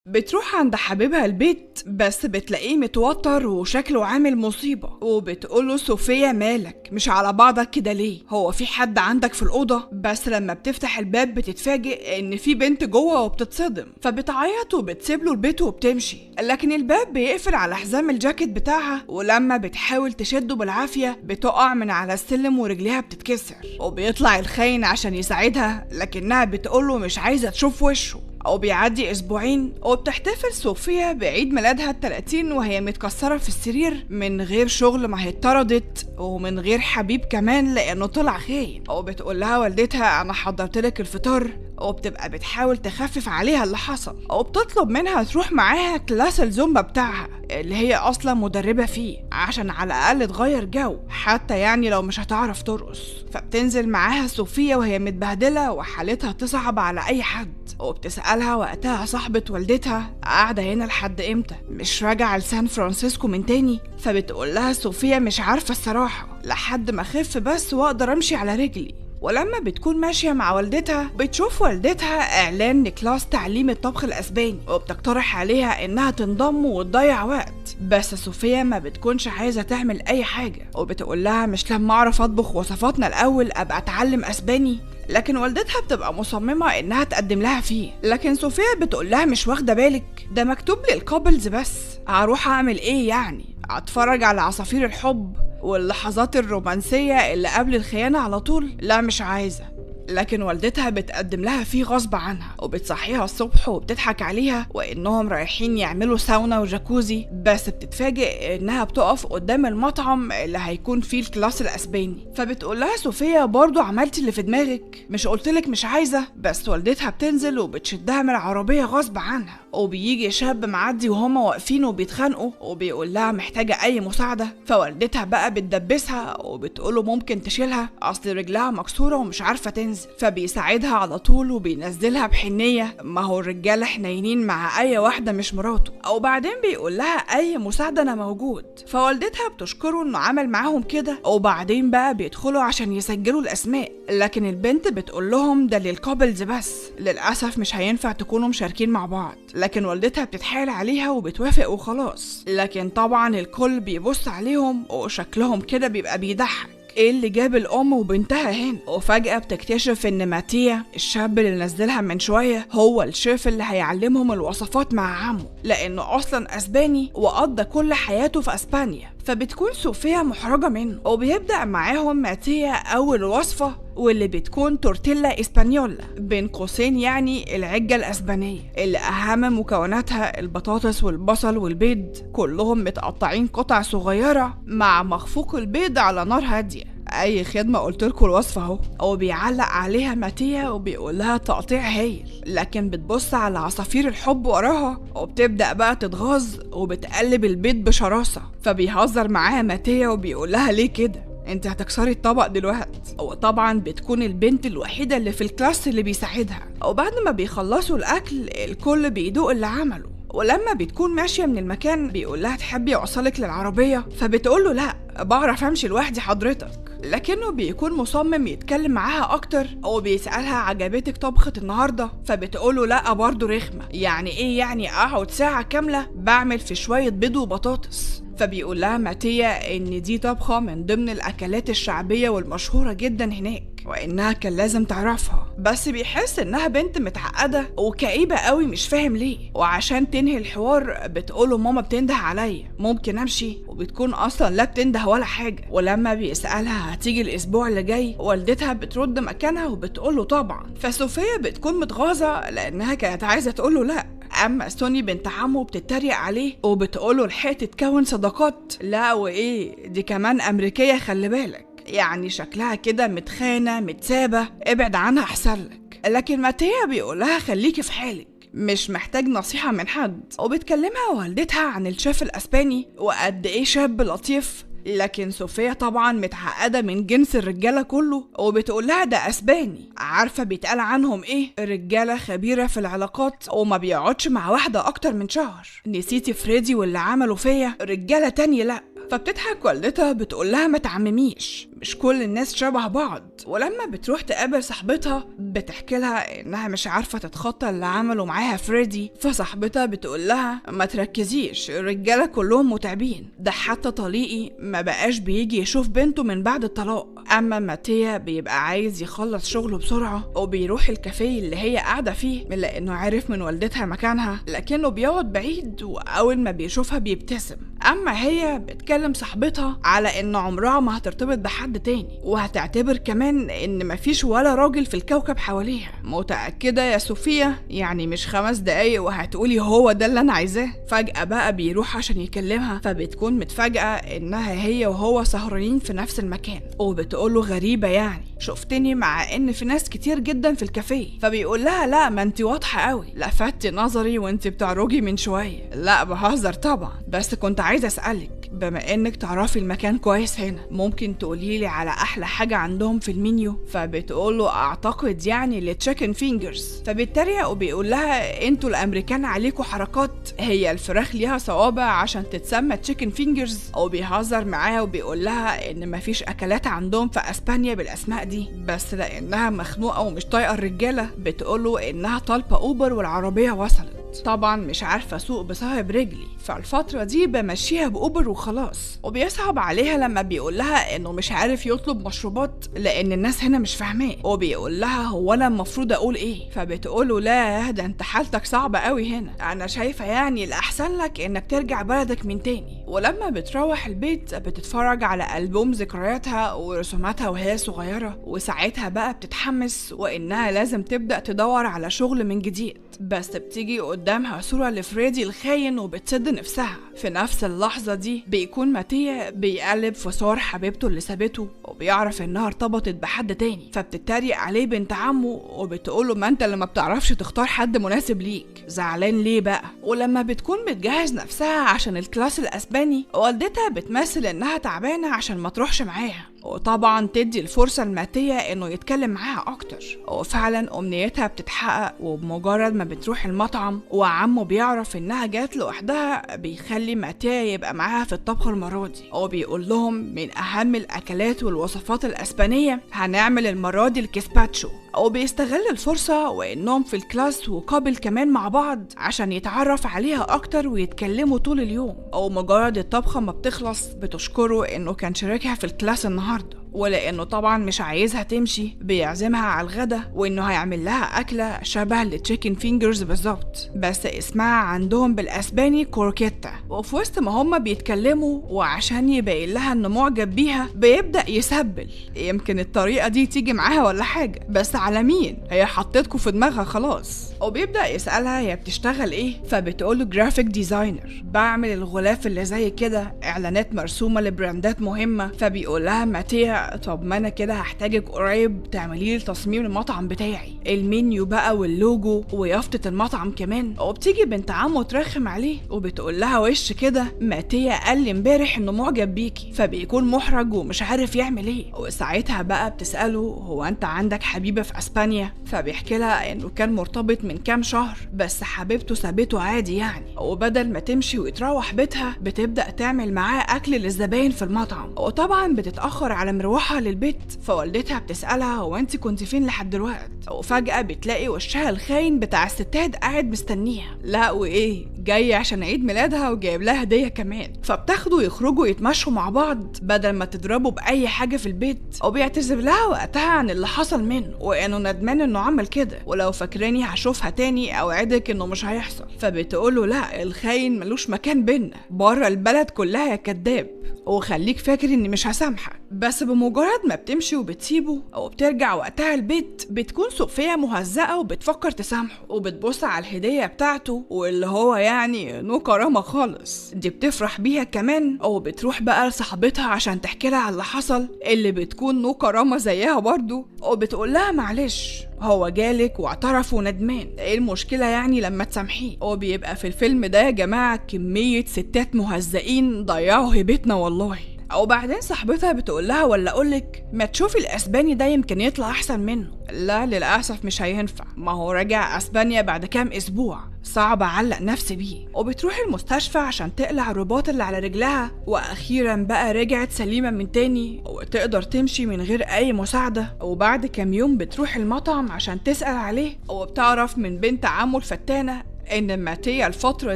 بتروح عند حبيبها البيت بس بتلاقيه متوتر وشكله عامل مصيبة، وبتقوله صوفيا مالك مش على بعضك كده ليه؟ هو في حد عندك في الأوضة؟ بس لما بتفتح الباب بتتفاجئ إن في بنت جوه وبتتصدم، فبتعيط وبتسيب له البيت وبتمشي، لكن الباب بيقفل على حزام الجاكيت بتاعها، ولما بتحاول تشده بالعافية بتقع من على السلم ورجليها بتتكسر، وبيطلع الخاين عشان يساعدها لكنها بتقوله مش عايزة تشوف وشه. وبيعدي أسبوعين وبتحتفل صوفيا بعيد ميلادها ال30 وهي متكسرة في السرير من غير شغل، ما هي اتطردت، ومن غير حبيب كمان لأنه طلع خاين. وبتقول لها والدتها أنا حضرتلك الفطار، وبتبقى بتحاول تخفف عليها اللي حصل، وبتطلب منها تروح معاها كلاس الزومبا بتاعها اللي هي أصلا مدربة فيه عشان على الأقل تغير جو، حتى يعني لو مش هتعرف ترقص. فبتنزل معاها صوفيا وهي متبهدلة وحالتها تصعب على أي حد، وبتسألها وقتها صاحبة والدتها قاعدة هنا لحد امتى؟ مش راجعة لسان فرانسيسكو من تاني؟ فبتقول لها صوفيا مش عارفة الصراحة، لحد ما اخف بس واقدر امشي على رجلي. ولما بتكون ماشية مع والدتها بتشوف والدتها إعلان لكلاس تعليم الطبخ الأسباني، وبتقترح عليها إنها تنضم وتضيع وقت، بس صوفيا ما بتكونش عايزة تعمل أي حاجة، وبتقول لها مش لما أعرف أطبخ وصفاتنا الأول أبقى أتعلم أسباني؟ لكن والدتها بتبقى مصممة إنها تقدم لها فيه، لكن صوفيا بتقول لها مش واخدة بالك ده مكتوب للكابلز بس، هروح أعمل إيه يعني؟ أتفرج على عصافير الحب واللحظات الرومانسية اللي قبل الخيانة على طول؟ لا مش عايزة. لكن والدتها بتقدم لها فيه غصب عنها، وبتصحيها الصبح وبتضحك عليها وإنهم رايحين يعملوا ساونا وجاكوزي، بس بتتفاجئ إنها بتقف قدام المطعم اللي هيكون فيه الكلاس الأسباني. فبتقول لها صوفيا برضو عملتي اللي في دماغك؟ مش قلتلك مش عايزة؟ بس والدتها بتنزل وبتشدها من العربية غصب عنها، وبيجي شاب معدي وهما واقفين وبيتخانقوا، وبيقول لها محتاجة أي مساعدة، فوالدتها بقى بتدبسها وبتقوله ممكن تشيلها أصل رجلها مكسورة ومش عارفة تنزل، فبيساعدها على طول وبينزلها بحنية، ما هو الرجالة حنينين مع أي واحدة مش مراته. أو بعدين بيقول لها أي مساعدة أنا موجود، فوالدتها بتشكره إنه عمل معاهم كده، وبعدين بقى بيدخلوا عشان يسجلوا الأسماء، لكن البنت بتقول لهم ده للكابلز بس، للأسف مش هينفع تكونوا مشاركين مع بعض، لكن والدتها بتتحايل عليها وبتوافق وخلاص. لكن طبعا الكل بيبص عليهم وشكلهم كده بيبقى بيضحك، ايه اللي جاب الام وبنتها هنا؟ وفجأة بتكتشف ان ماتيا الشاب اللي نزلها من شوية هو الشيف اللي هيعلمهم الوصفات مع عمه، لانه اصلا اسباني وقضى كل حياته في اسبانيا. فبتكون صوفيا محرجة منه، وبيبدأ معاهم ماتيا اول وصفة واللي بتكون تورتيلا اسبانيولا، بين قوسين يعني العجة الاسبانية، اللي اهم مكوناتها البطاطس والبصل والبيض كلهم متقطعين قطع صغيرة مع مخفوق البيض على نار هادية. اي خدمة قلتلكوا الوصفة اهو. وبيعلق عليها ماتيا وبيقول لها تقطيع هايل، لكن بتبص على عصافير الحب وراها وبتبدأ بقى تتغاظ وبتقلب البيض بشراسة. فبيهزر معاها ماتيا وبيقول لها ليه كده؟ انت هتكسري الطبق دلوقتي. وطبعا بتكون البنت الوحيدة اللي في الكلاس اللي بيساعدها. وبعد ما بيخلصوا الاكل الكل بيدوق اللي عمله، ولما بتكون ماشية من المكان بيقول لها تحبي اوصلك للعربية؟ فبتقول له لا بعرف امشي لوحدي حضرتك، لكنه بيكون مصمم يتكلم معاها اكتر، وبيسألها عجبتك طبخة النهاردة؟ فبتقوله لا برضه رخمة، يعني ايه يعني اقعد ساعة كاملة بعمل في شوية بيض وبطاطس؟ فبيقول لها ماتيا ان دي طبخة من ضمن الاكلات الشعبية والمشهورة جدا هناك، وانها كان لازم تعرفها، بس بيحس انها بنت متعقدة وكئيبة قوي مش فاهم ليه. وعشان تنهي الحوار بتقوله ماما بتنده عليا ممكن امشي؟ وبتكون اصلا لا بتنده ولا حاجة. ولما بيسألها هتيجي الاسبوع اللي جاي والدتها بترد مكانها وبتقوله طبعا. فصوفيا بتكون متغاظة لانها كانت عايزة تقوله لا، اما سوني بنت عمه بتتريق عليه وبتقوله لحقت تكون صداقات؟ لا وايه دي كمان امريكية خلي بالك، يعني شكلها كده متخانة متسابة، ابعد عنها احسن لك. لكن ماتيا بيقولها خليكي في حالك مش محتاج نصيحة من حد. وبتكلمها والدتها عن الشيف الاسباني وقد ايه شاب لطيف، لكن صوفيا طبعا متعقدة من جنس الرجالة كله، وبتقول لها ده اسباني، عارفة بيتقال عنهم ايه؟ رجالة خبيرة في العلاقات وما بيقعدش مع واحدة اكتر من شهر. نسيتي فريدي واللي عمله فيا؟ رجالة تانية لا. فبتضحك والدتها بتقول لها ما تعمميش، مش كل الناس شبه بعض. ولما بتروح تقابل صاحبتها بتحكي لها انها مش عارفه تتخطى اللي عملوا معاها فريدي، فصاحبتها بتقول لها ما تركزيش، الرجاله كلهم متعبين، ده حتى طليقي ما بقاش بيجي يشوف بنته من بعد الطلاق. اما ماتيا بيبقى عايز يخلص شغله بسرعه وبيروح الكافيه اللي هي قاعده فيه لانه عارف من والدتها مكانها، لكنه بيقعد بعيد واول ما بيشوفها بيبتسم. اما هي بتكلم صاحبتها على ان عمرها ما هترتبط بحد تاني، وهتعتبر كمان ان مفيش ولا راجل في الكوكب حواليها. متأكدة يا صوفيا؟ يعني مش 5 دقايق وهتقولي هو ده اللي انا عايزاه؟ فجأة بقى بيروح عشان يكلمها، فبتكون متفاجئة انها هي وهو سهرانين في نفس المكان، وبتقوله غريبة يعني شفتني مع ان في ناس كتير جدا في الكافيه. فبيقول لها لا ما انت واضحة قوي، لفتي نظري وانت بتعرجي من شوية. لا بهزر طبعا، بس كنت عايزة اسألك بما انك تعرفي المكان كويس هنا، ممكن تقوليلي على احلى حاجة عندهم في المنيو؟ فبتقوله اعتقد يعني التشيكن فينجرز. فبيتريق وبيقول لها انتوا الامريكان عليكوا حركات، هي الفراخ ليها صوابع عشان تتسمى تشيكن فينجرز؟ وبيهزر معاها وبيقول لها ان مفيش اكلات عندهم في اسبانيا بالاسماء دي، بس لانها مخنوقة ومش طايقة الرجالة بتقوله انها طالبة اوبر والعربية وصلت. طبعا مش عارفة اسوق بسبب رجلي، فالفترة دي بمشيها بأوبر وخلاص. وبيصعب عليها لما بيقول لها انه مش عارف يطلب مشروبات لان الناس هنا مش فاهماه، وبيقول لها هو انا المفروض اقول ايه؟ فبتقوله لا ده انت حالتك صعبة قوي هنا، انا شايفة يعني الاحسن لك انك ترجع بلدك من تاني. ولما بتروح البيت بتتفرج على ألبوم ذكرياتها ورسوماتها وهي صغيرة، وساعتها بقى بتتحمس وانها لازم تبدأ تدور على شغل من جديد. بس بتيجي قدامها صورة لفريدي الخاين وبتسد نفسها. في نفس اللحظة دي بيكون ماتيا بيقلب في صور حبيبته اللي سابته وبيعرف انها ارتبطت بحد تاني، فبتتريق عليه بنت عمه وبتقوله ما انت اللي ما بتعرفش تختار حد مناسب ليك، زعلان ليه بقى؟ ولما بتكون بتجهز نفسها عشان الكلاس الاسباني والدتها بتمثل انها تعبانة عشان ما تروحش معاها، وطبعا تدي الفرصة لماتيا انه يتكلم معاها اكتر. وفعلا امنيتها بتتحقق، وبمجرد ما بتروح المطعم وعمه بيعرف انها جات لوحدها بيخلي ماتيا يبقى معاها في الطبخ المرة دي، وبيقول لهم من اهم الاكلات والوصفات الاسبانية هنعمل المرة دي الكسباتشو. وبيستغل الفرصة وانهم في الكلاس وقابل كمان مع بعض عشان يتعرف عليها اكتر ويتكلموا طول اليوم. ومجرد الطبخة ما بتخلص بتشكره انه كان شاركها في الكلاس النهاردة، ولانه طبعا مش عايزها تمشي بيعزمها على الغدا وانه هيعمل لها اكله شبه التشيكن فينجرز بالظبط، بس اسمها عندهم بالاسباني كوركيتا. وفي وسط ما هما بيتكلموا وعشان يبين لها انه معجب بيها بيبدا يسبل، يمكن الطريقه دي تيجي معاها ولا حاجه، بس على مين؟ هي حطيتكوا في دماغها خلاص. وبيبدا يسالها هي بتشتغل ايه؟ فبتقوله جرافيك ديزاينر، بعمل الغلاف اللي زي كده، اعلانات مرسومه لبراندات مهمه. فبيقول لها ماتيا طب ما انا كده هحتاجك قريب تعملي لي تصميم المطعم بتاعي، المنيو بقى واللوجو ويافطة المطعم كمان. وبتيجي بنت عمه ترخم عليه وبتقول لها وش كده ماتيا قال لي امبارح انه معجب بيكي، فبيكون محرج ومش عارف يعمل ايه. وساعتها بقى بتسأله هو انت عندك حبيبة في اسبانيا؟ فبيحكي لها انه كان مرتبط من كام شهر بس حبيبته سابته عادي يعني، وبدل ما تمشي وتروح بيتها بتبدأ تعمل معاه اكل للزباين في المطعم. وطبعا بتتأخر على مروحها للبيت، فوالدتها بتسألها هو انت كنت فين لحد دلوقتي؟ وفجأة بتلاقي وشها الخاين بتاع الستات قاعد مستنيها. لا وايه جاي عشان عيد ميلادها وجايب لها هدية كمان. فبتاخدوا يخرجوا يتمشوا مع بعض بدل ما تضربوا بأي حاجة في البيت، وبيعتذر لها وقتها عن اللي حصل منه وانه ندمان انه عمل كده، ولو فاكراني هشوفها تاني اوعدك انه مش هيحصل. فبتقوله لا الخاين ملوش مكان بينا، بره البلد كلها يا كداب، وخليك فاكر اني مش هسامحك. بس بمجرد ما بتمشي وبتسيبه وبترجع وقتها البيت بتكون صوفيا مهزقة وبتفكر تسامحه، وبتبص على الهدية بتاعته واللي هو يعني نو كرامة خالص، دي بتفرح بيها كمان. وبتروح بقى لصاحبتها عشان تحكي لها على اللي حصل، اللي بتكون نو كرامة زيها برضو، وبتقول لها معلش هو جالك واعترف وندمان، ايه المشكلة يعني لما تسامحيه؟ وبيبقى في الفيلم ده يا جماعة كمية ستات مهزقين ضيعوا هيبتنا والله. وبعدين صاحبتها بتقول لها ولا اقولك ما تشوفي الاسباني ده يمكن يطلع احسن منه. لا للاسف مش هينفع، ما هو راجع اسبانيا بعد كام اسبوع، صعب اعلق نفسي بيه. وبتروح المستشفى عشان تقلع الرباط اللي على رجلها، واخيرا بقى رجعت سليمه من تاني وتقدر تمشي من غير اي مساعده. وبعد كام يوم بتروح المطعم عشان تسال عليه، وبتعرف من بنت عمه الفتانه ان ماتيا الفتره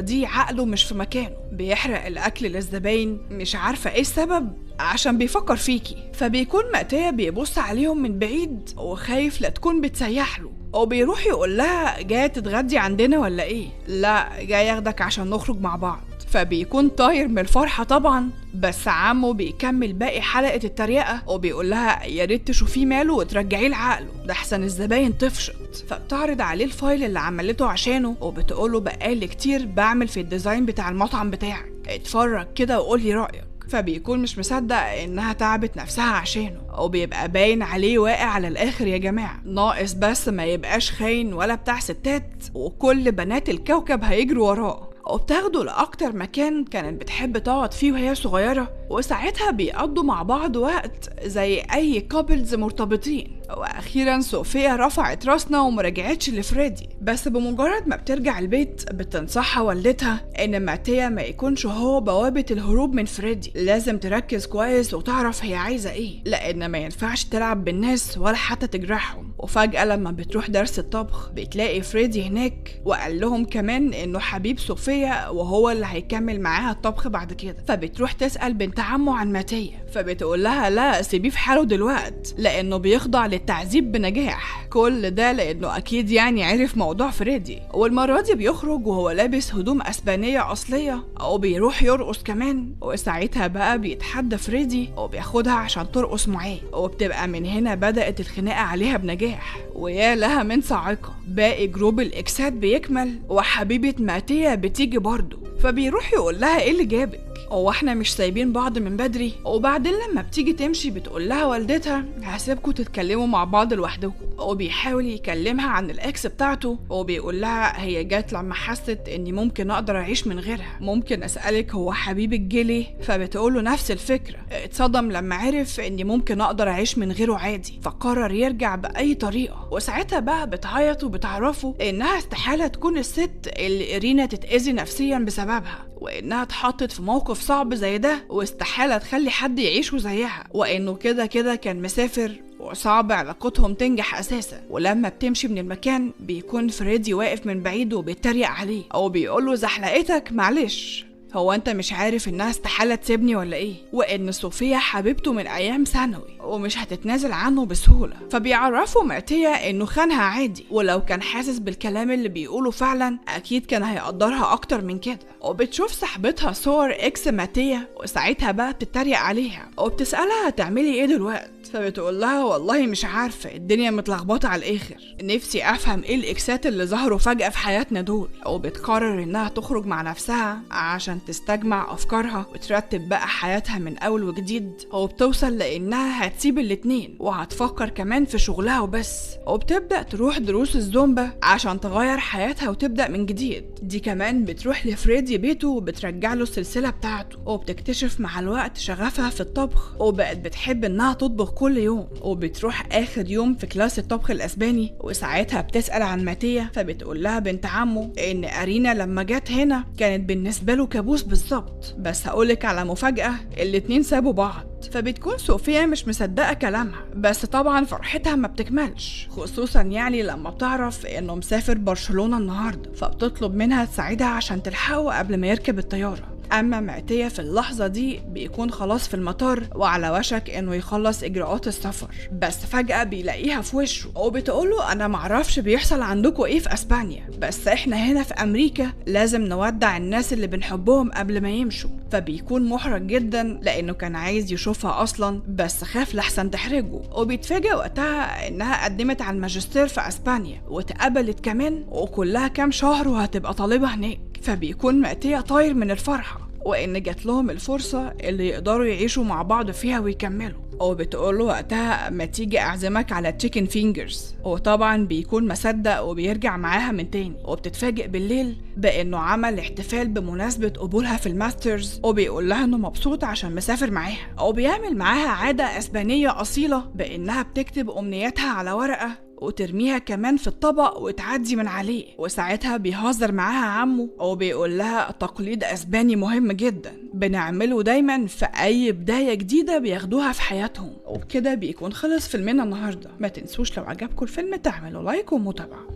دي عقله مش في مكانه، بيحرق الاكل للزباين، مش عارفه ايه السبب عشان بيفكر فيكي. فبيكون ماتيا بيبص عليهم من بعيد وخايف لا تكون بتسيح له، وبيروح يقول لها جايه تتغدي عندنا ولا ايه؟ لا جاي ياخدك عشان نخرج مع بعض. فبيكون طاير من الفرحة طبعا، بس عمه بيكمل باقي حلقة التريقة وبيقول لها يا ريت تشوفيه ماله وترجعيه لعقله، ده احسن الزباين تفشط. فبتعرض عليه الفايل اللي عملته عشانه وبتقوله بقالي كتير بعمل في الديزاين بتاع المطعم بتاعك، اتفرج كده وقولي رأيك. فبيكون مش مصدق انها تعبت نفسها عشانه، وبيبقى باين عليه واقع على الاخر يا جماعة، ناقص بس ما يبقاش خاين ولا بتاع ستات وكل بنات الكوكب هيجروا وراه. وبتاخده لأكتر مكان كانت بتحب تقعد فيه وهي صغيرة، وساعتها بيقضوا مع بعض وقت زي أي كابلز مرتبطين. وأخيرا صوفيا رفعت راسنا ومرجعتش لفريدي، بس بمجرد ما بترجع البيت بتنصحها والدتها إن ماتيا ما يكونش هو بوابة الهروب من فريدي، لازم تركز كويس وتعرف هي عايزة إيه، لأن ما ينفعش تلعب بالناس ولا حتى تجرحهم. وفجأة لما بتروح درس الطبخ بتلاقي فريدي هناك، وقال لهم كمان إنه حبيب صوفيا وهو اللي هيكمل معاها الطبخ بعد كده. فبتروح تسأل بنت عمه عن ماتيا، فبتقول لها لا سيبيه في حاله دلوقت لأنه بيخضع للتعذيب بنجاح، كل ده لأنه أكيد يعني عرف موضوع فريدي. والمرة دي بيخرج وهو لابس هدوم أسبانية أصلية وبيروح يرقص كمان، وساعتها بقى بيتحدى فريدي وبياخدها عشان ترقص معاه، وبتبقى من هنا بدأت الخناقة عليها بنجاح. ويا لها من صاعقة، باقي جروب الإكسات بيكمل وحبيبة ماتيا بتيجي برضه، فبيروح يقول لها ايه اللي جابك؟ هو احنا مش سايبين بعض من بدري؟ وبعدين لما بتيجي تمشي بتقول لها والدتها هسيبكوا تتكلموا مع بعض لوحدكم، وبيحاول يكلمها عن الاكس بتاعته، وبيقول لها هي جات لما حست اني ممكن اقدر اعيش من غيرها، ممكن اسالك هو حبيبك جه ليه؟ فبتقول له نفس الفكره، اتصدم لما عرف اني ممكن اقدر اعيش من غيره عادي، فقرر يرجع باي طريقه. وساعتها بقى بتعيط وبتعرفه انها استحاله تكون الست اللي إرينا تتاذي نفسيا بسببها، وانها اتحطت في موقف صعب زي ده واستحالة تخلي حد يعيشه زيها، وانه كده كده كان مسافر وصعب علاقتهم تنجح اساسا. ولما بتمشي من المكان بيكون فريدي واقف من بعيد وبيتريق عليه او بيقوله زحلقتك معلش، هو انت مش عارف انها استحالة تسيبني ولا ايه؟ وان صوفيا حبيبته من ايام ثانوي ومش هتتنازل عنه بسهولة. فبيعرفوا ماتيا انه خانها عادي، ولو كان حاسس بالكلام اللي بيقوله فعلا اكيد كان هيقدرها اكتر من كده. وبتشوف صاحبتها صور اكس ماتيا وساعتها بقى بتتريق عليها وبتسألها هتعملي ايه دلوقتي؟ فبتقول لها والله مش عارفة، الدنيا متلخبطة على الاخر، نفسي افهم ايه الاكسات اللي ظهروا فجأة في حياتنا دول. وبتقرر انها تخرج مع نفسها عشان تستجمع افكارها وترتب بقى حياتها من اول وجديد، وبتوصل لانها هتسيب الاتنين وهتفكر كمان في شغلها وبس، وبتبدأ تروح دروس الزومبا عشان تغير حياتها وتبدأ من جديد. دي كمان بتروح لفريدي بيته وبترجع له السلسلة بتاعته، وبتكتشف مع الوقت شغفها في الطبخ وبقت بتحب انها تطبخ كل يوم. وبتروح اخر يوم في كلاس الطبخ الاسباني وساعتها بتسأل عن ماتيا، فبتقول لها بنت عمه ان ارينا لما جت هنا كانت بالنسبة له كابوس بالظبط، بس هقولك على مفاجأة، الاتنين سابوا بعض. فبتكون صوفيا مش مصدقة كلامها، بس طبعا فرحتها ما بتكملش، خصوصا يعني لما بتعرف انه مسافر برشلونة النهاردة، فبتطلب منها تساعدها عشان تلحقه قبل ما يركب الطيارة. اما ماتيا في اللحظة دي بيكون خلاص في المطار وعلى وشك انه يخلص اجراءات السفر، بس فجأة بيلاقيها في وشه وبتقوله انا معرفش بيحصل عندكم ايه في اسبانيا، بس احنا هنا في امريكا لازم نودع الناس اللي بنحبهم قبل ما يمشوا. فبيكون محرج جدا لانه كان عايز يشوفها اصلا بس خاف لحسن تحرجه. وبيتفاجئ وقتها انها قدمت على الماجستير في اسبانيا واتقبلت كمان، وكلها كام شهر وهتبقى طالبة هناك. فبيكون ماتيا طاير من الفرحة وإن جات لهم الفرصة اللي يقدروا يعيشوا مع بعض فيها ويكملوا. وبتقوله وقتها ما تيجي أعزمك على تشيكن فينجرز، وطبعا بيكون مصدق وبيرجع معاها من تاني. وبتتفاجئ بالليل بإنه عمل احتفال بمناسبة قبولها في الماسترز، وبيقول لها إنه مبسوط عشان مسافر معاها. وبيعمل معاها عادة أسبانية أصيلة بإنها بتكتب أمنياتها على ورقة وترميها كمان في الطبق وتعدي من عليه. وساعتها بيهزر معاها عمه وبيقول لها تقليد أسباني مهم جدا بنعمله دايما في أي بداية جديدة بياخدوها في حياتهم. وبكده بيكون خلص فيلمنا النهاردة. ما تنسوش لو عجبكم الفيلم تعملوا لايك ومتابعة.